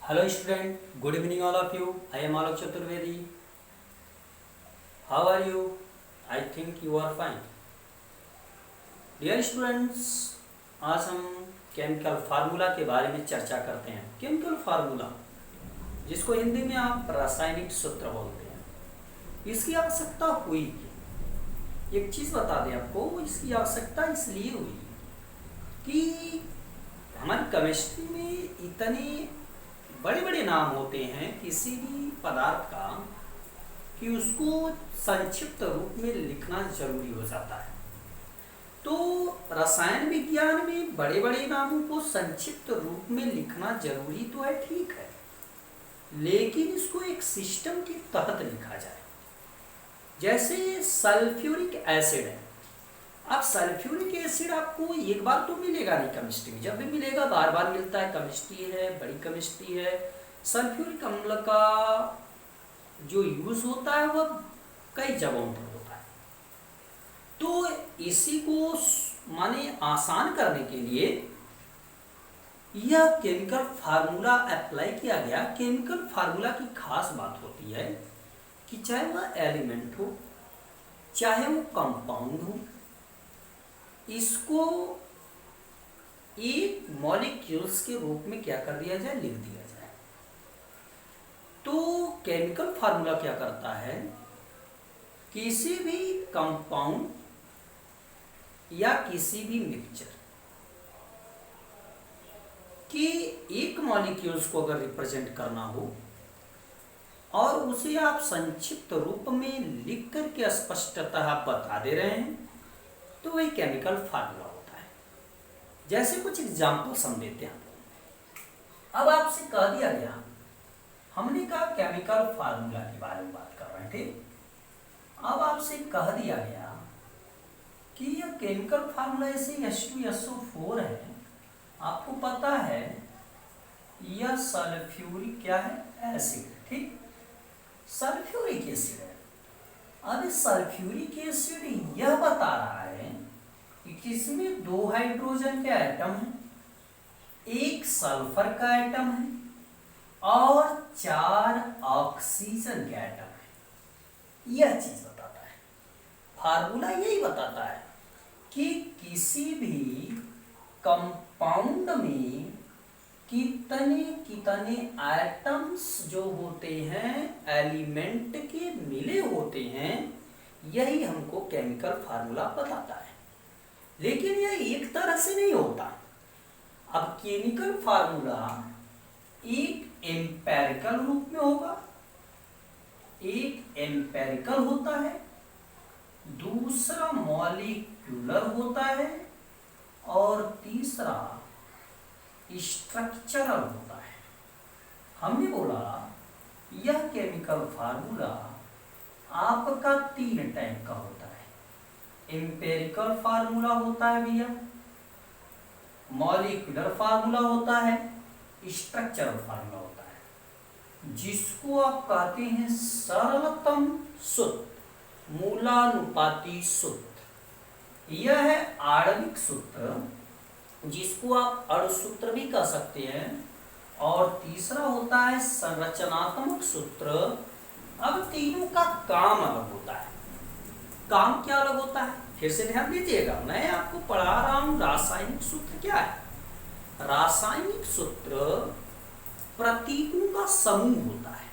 Hello student, good evening all of you. I am Alok Chaturvedi. How are you? I think you are fine. Dear students, आज हम chemical formula के बारे में चर्चा करते हैं। केमिकल फार्मूला, जिसको हिंदी में आप रासायनिक सूत्र बोलते हैं, इसकी आवश्यकता हुई क्यों? एक चीज़ बता दें आपको, इसकी आवश्यकता इसलिए हुई कि हमारी केमिस्ट्री में इतने बड़े बड़े नाम होते हैं किसी भी पदार्थ का कि उसको संक्षिप्त रूप में लिखना जरूरी हो जाता है। तो रसायन विज्ञान में बड़े बड़े नामों को संक्षिप्त रूप में लिखना जरूरी तो है, ठीक है, लेकिन इसको एक सिस्टम के तहत लिखा जाए। जैसे सल्फ्यूरिक एसिड है। अब सल्फ्यूरिक एसिड आपको एक बार तो मिलेगा नहीं केमिस्ट्री में, जब भी मिलेगा बार बार मिलता है। केमिस्ट्री है, बड़ी केमिस्ट्री है, सल्फ्यूरिक अम्ल का जो यूज होता है वह कई जगहों पर होता है। तो इसी को माने आसान करने के लिए यह केमिकल फार्मूला अप्लाई किया गया। केमिकल फार्मूला की खास बात होती है कि चाहे वह एलिमेंट हो, चाहे वो कंपाउंड हो, इसको एक मॉलिक्यूल्स के रूप में क्या कर दिया जाए, लिख दिया जाए। तो केमिकल फार्मूला क्या करता है, किसी भी कंपाउंड या किसी भी मिक्सचर कि एक मॉलिक्यूल्स को अगर रिप्रेजेंट करना हो और उसे आप संक्षिप्त रूप में लिख करके स्पष्टतः बता दे रहे हैं, तो वही केमिकल फार्मूला होता है। जैसे कुछ एग्जाम्पल्स हम देते हैं। अब आपसे कह दिया गया, हमने कहा केमिकल फार्मूला के बारे में बात कर रहे थे। अब आपसे कह दिया गया कि यह केमिकल फार्मूला ऐसे H2SO4 है। आपको पता है यह सल्फ्यूरिक क्या है, एसिड, ठीक, सल्फ्यूरिक एसिड है। अब इस सल्फ्यूरिक एसिड यह बता रहा है कि इसमें 2 हाइड्रोजन के एटम हैं, 1 सल्फर का एटम है और 4 ऑक्सीजन के एटम है। यह चीज बताता है, फार्मूला यही बताता है कि किसी भी कंपाउंड में कितने कितने एटम्स जो होते हैं एलिमेंट के मिले होते हैं, यही हमको केमिकल फार्मूला बताता है। लेकिन यह एक तरह से नहीं होता। अब केमिकल फार्मूला एक एम्पेरिकल रूप में होगा, एक एम्पेरिकल होता है, दूसरा मॉलिक्यूलर होता है और तीसरा स्ट्रक्चरल होता है। हमने बोला यह केमिकल फार्मूला आपका 3 टाइप का होता है। एम्पेरिकल फार्मूला होता है भैया, मॉलिक्यूलर फार्मूला होता है, स्ट्रक्चरल फार्मूला होता है, जिसको आप कहते हैं सरलतम सूत्र, मूलानुपाती सूत्र। यह है आणविक सूत्र, जिसको आप अणुसूत्र भी कह सकते हैं, और तीसरा होता है संरचनात्मक सूत्र। अब तीनों का काम अलग होता है। काम क्या अलग होता है, फिर से ध्यान दीजिएगा, मैं आपको पढ़ा रहा हूं रासायनिक सूत्र क्या है। रासायनिक सूत्र प्रतीकों का समूह होता है,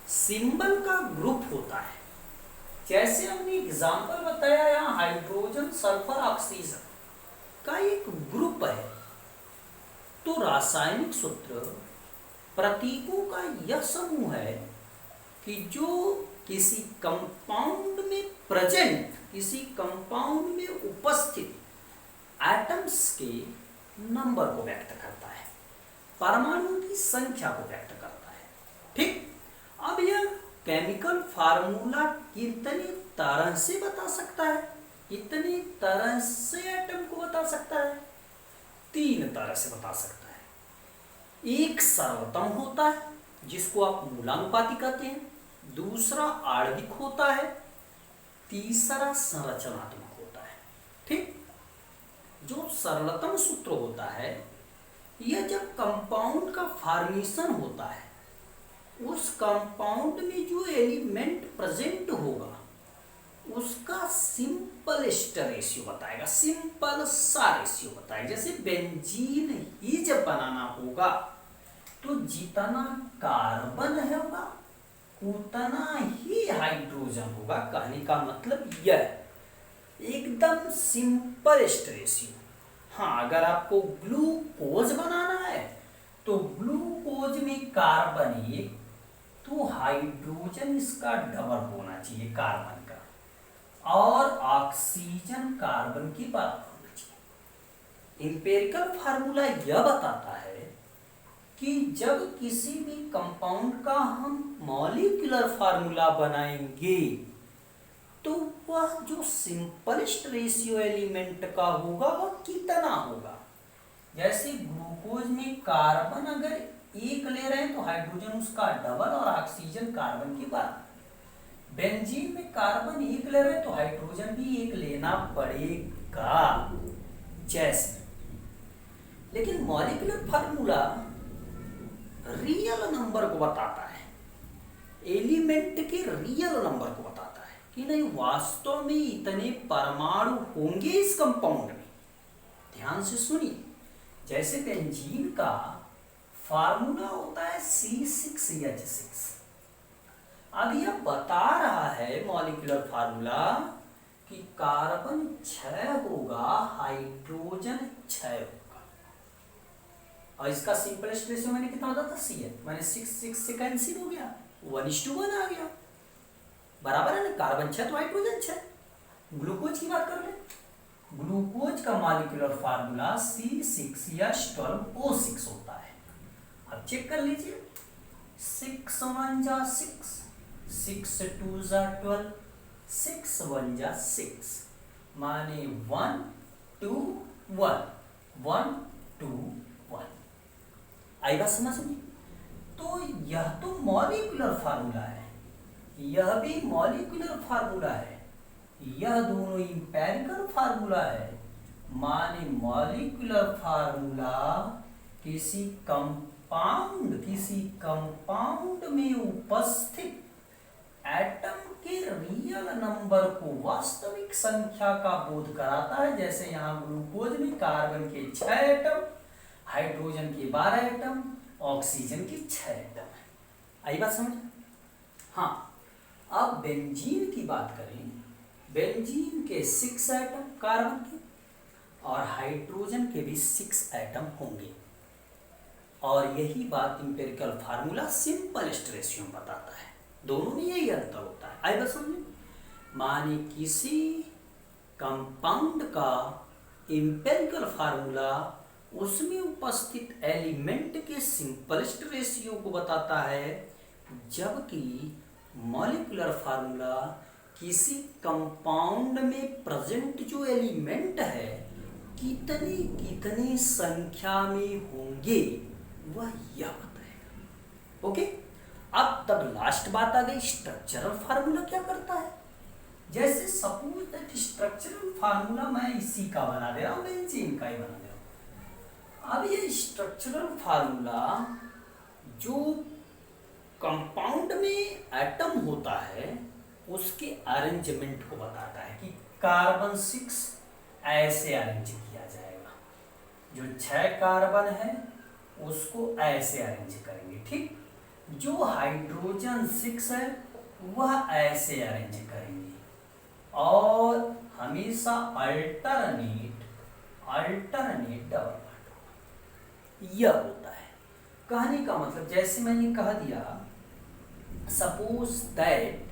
सिंबल का ग्रुप होता है। जैसे हमने एग्जाम्पल बताया, यहाँ हाइड्रोजन सल्फर ऑक्सीजन का एक ग्रुप है। तो रासायनिक सूत्र प्रतीकों का यह समूह है कि जो किसी कंपाउंड में प्रेजेंट, किसी कंपाउंड में उपस्थित एटम्स के नंबर को व्यक्त करता है, परमाणुओं की संख्या को व्यक्त करता है, ठीक। अब यह केमिकल फार्मूला कितनी तरह से बता सकता है, इतनी तरह से एटम को बता सकता है, 3 तरह से बता सकता है। एक सरलतम होता है, जिसको आप मूलानुपाती कहते हैं, दूसरा आणविक होता है, तीसरा संरचनात्मक होता है, ठीक। जो सरलतम सूत्र होता है यह जब कंपाउंड का फॉर्मेशन होता है, उस कंपाउंड में जो एलिमेंट प्रेजेंट होगा उसका सिंपलेस्ट रेशियो बताएगा, सिंपल सा रेशियो बताएगा। जैसे बेंजीन ही जब बनाना होगा तो जितना कार्बन है होगा उतना ही हाइड्रोजन होगा। कहने का मतलब यह एकदम सिंपलेस्ट रेशियो। हाँ, अगर आपको ग्लूकोज बनाना है तो ग्लूकोज में कार्बन एक, तो हाइड्रोजन इसका डबल होना चाहिए कार्बन का, और ऑक्सीजन कार्बन की बराबर होना चाहिए। इंपेरिकल फार्मूला यह बताता है कि जब किसी भी कंपाउंड का हम मॉलिक्यूलर फार्मूला बनाएंगे तो वह जो सिंपलेस्ट रेशियो एलिमेंट का होगा वह कितना होगा। जैसे ग्लूकोज में कार्बन अगर एक ले रहे हैं तो हाइड्रोजन उसका डबल और ऑक्सीजन कार्बन की बराबर। बेंजीन में कार्बन एक ले रहे हैं तो हाइड्रोजन भी एक लेना पड़ेगा जैसे। लेकिन मॉलिक्यूलर फार्मूला रियल नंबर को बताता है, एलिमेंट के रियल नंबर को बताता है कि नहीं वास्तव में इतने परमाणु होंगे इस कंपाउंड में। ध्यान से सुनिए, जैसे बेंजीन का फार्मूला होता है C6H6। अब यह बता रहा है मॉलिक्यूलर फार्मूला कि कार्बन 6 होगा, हाइड्रोजन 6 होगा, और इसका सिंपलेस्ट रेशियो मैंने कितना होता था C है, मैंने 6 से कैंसिल हो गया, 1:1 आ गया, बराबर है ना। कार्बन 6 तो हाइड्रोजन 6। ग्लूकोज की बात कर ले, ग्लूकोज का मॉलिक्यूलर फार्मूला C6H12O6 होता है। अब चेक कर लीजिए, 6 1 जा 6, 6 2 जा 12, 6 1 जा 6, माने 1 2 1, 1 2 1। आई बात समझ में? तो यह तो मॉलिक्यूलर फार्मूला है, यह भी मॉलिक्यूलर फार्मूला है, यह दोनों इंपेरिकल फार्मूला है। माने मॉलिक्यूलर फार्मूला किसी कंपाउंड में उपस्थित एटम के रियल नंबर को, वास्तविक संख्या का बोध कराता है। जैसे यहाँ ग्लूकोज में कार्बन के 6 एटम, हाइड्रोजन के 12 एटम, ऑक्सीजन के 6 एटम है। आई बात समझ? हाँ, अब बेंजीन की बात करें, बेंजीन के 6 एटम कार्बन के और हाइड्रोजन के भी 6 एटम होंगे, और यही बात इंपेरिकल फार्मूला सिंपलेस्ट रेशियो बताता है। दोनों में यही अंतर होता है। आई बात समझे? माने किसी कंपाउंड का इंपेरिकल फार्मूला उसमें उपस्थित एलिमेंट के सिंपलेस्ट रेशियो को बताता है, जबकि मॉलिक्यूलर फार्मूला किसी कंपाउंड में प्रेजेंट जो एलिमेंट है कितनी संख्या में होंगे वह यह बताएगा। ओके, अब तब लास्ट बात आ गई, स्ट्रक्चरल फार्मूला क्या करता है। जैसे सपोज दैट स्ट्रक्चरल फार्मूला मैं इसी का बना दे रहा हूँ, बेंजीन का ही बना दे रहा हूँ। अब ये स्ट्रक्चरल फार्मूला जो कंपाउंड में एटम होता है उसके अरेंजमेंट को बताता है कि कार्बन 6 ऐसे अरेंज किया जाएगा, जो 6 कार्बन है उसको ऐसे अरेंज करेंगे, ठीक। जो हाइड्रोजन 6 है वह ऐसे अरेंज करेंगे, और हमेशा अल्टरनेट डबल बॉन्ड होगा। यह होता है कहने का मतलब। जैसे मैंने कह दिया, सपोज दैट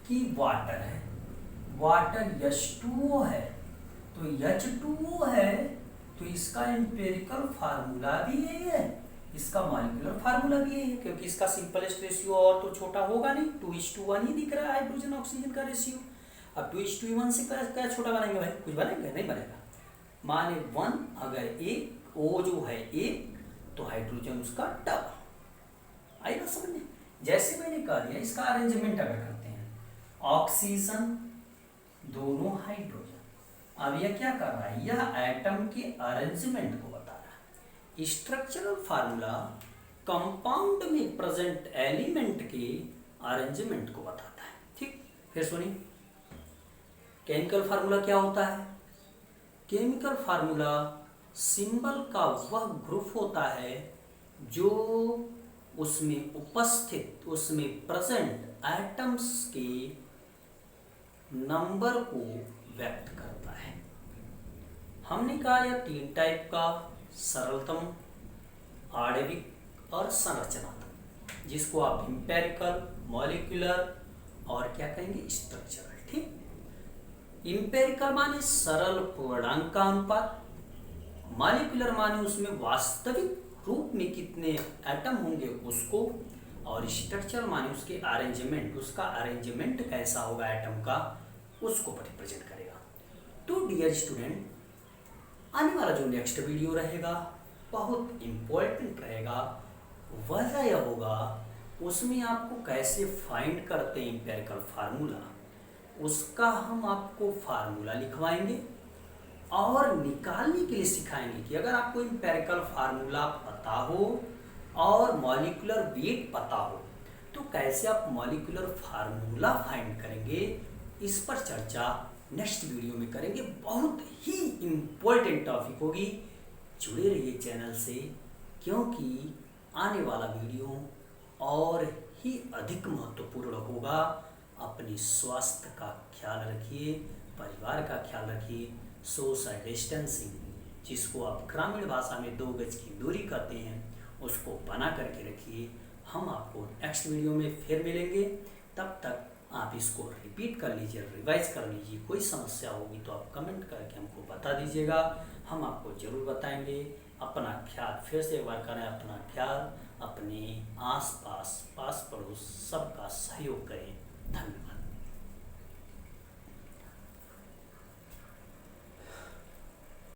कि वाटर है, वाटर H2O है, तो H2O है तो इसका एम्पिरिकल फार्मूला भी यही है, इसका मॉलिक्यूलर फार्मूला भी यही है, क्योंकि इसका सिंपलेस्ट रेशियो और तो छोटा होगा नहीं, 2:1 ही दिख रहा है हाइड्रोजन ऑक्सीजन का रेशियो। अब 2:1 से क्या छोटा बनाएंगे भाई? कुछ बनेगा? नहीं बनेगा। माने 1 अगर एक O जो है एक, तो हाइड्रोजन उसका डबल। आई ना समझ में? जैसे मैंने कह दिया, इसका अरेंजमेंट अगर करते हैं, ऑक्सीजन दोनों हाइड्रोजन। अब यह क्या कर रहा है? यह एटम के अरेंजमेंट को बता रहा है स्ट्रक्चरल फार्मूला कंपाउंड में प्रेजेंट एलिमेंट के अरेंजमेंट को बताता है। ठीक, फिर सुनिए, केमिकल फार्मूला क्या होता है? केमिकल फार्मूला सिंबल का वह ग्रुप होता है जो उसमें उपस्थित, उसमें प्रेजेंट एटम्स के नंबर को व्यक्त करता है। हमने कहा यह 3 टाइप का, सरलतम, आणविक और संरचनात्मक, जिसको आप इंपेरिकल, मॉलिक्यूलर और क्या कहेंगे, स्ट्रक्चरल। ठीक, इंपेरिकल माने सरल पूर्णांक का अनुपात, मॉलिक्यूलर माने उसमें वास्तविक रूप में कितने एटम होंगे उसको, और स्ट्रक्चरल माने उसके अरेंजमेंट, उसका अरेंजमेंट कैसा होगा एटम का, उसको रिप्रेजेंट करेगा। तो डियर स्टूडेंट, आने वाला जो नेक्स्ट वीडियो रहेगा बहुत इम्पोर्टेंट रहेगा। वजह यह होगा उसमें आपको कैसे फाइंड करते हैं इंपेरिकल फार्मूला, उसका हम आपको फार्मूला लिखवाएंगे और निकालने के लिए सिखाएंगे कि अगर आपको इंपेरिकल फार्मूला पता हो और मॉलिक्यूलर वेट पता हो तो कैसे आप मॉलिक्यूलर फार्मूला फाइंड करेंगे। इस पर चर्चा नेक्स्ट वीडियो में करेंगे। बहुत ही इम्पोर्टेंट टॉपिक होगी, जुड़े रहिए चैनल से, क्योंकि आने वाला वीडियो और ही अधिक महत्वपूर्ण होगा। अपने स्वास्थ्य का ख्याल रखिए, परिवार का ख्याल रखिए, सोशल डिस्टेंसिंग, जिसको आप ग्रामीण भाषा में 2 गज की दूरी कहते हैं, उसको बना करके रखिए। हम आपको नेक्स्ट वीडियो में फिर मिलेंगे, तब तक आप इसको रिपीट कर लीजिए, रिवाइज कर लीजिए। कोई समस्या होगी तो आप कमेंट करके हमको बता दीजिएगा, हम आपको ज़रूर बताएंगे। अपना ख्याल फिर से एक बार करें, अपना ख्याल, अपने आस पास, पास पड़ोस सबका सहयोग करें।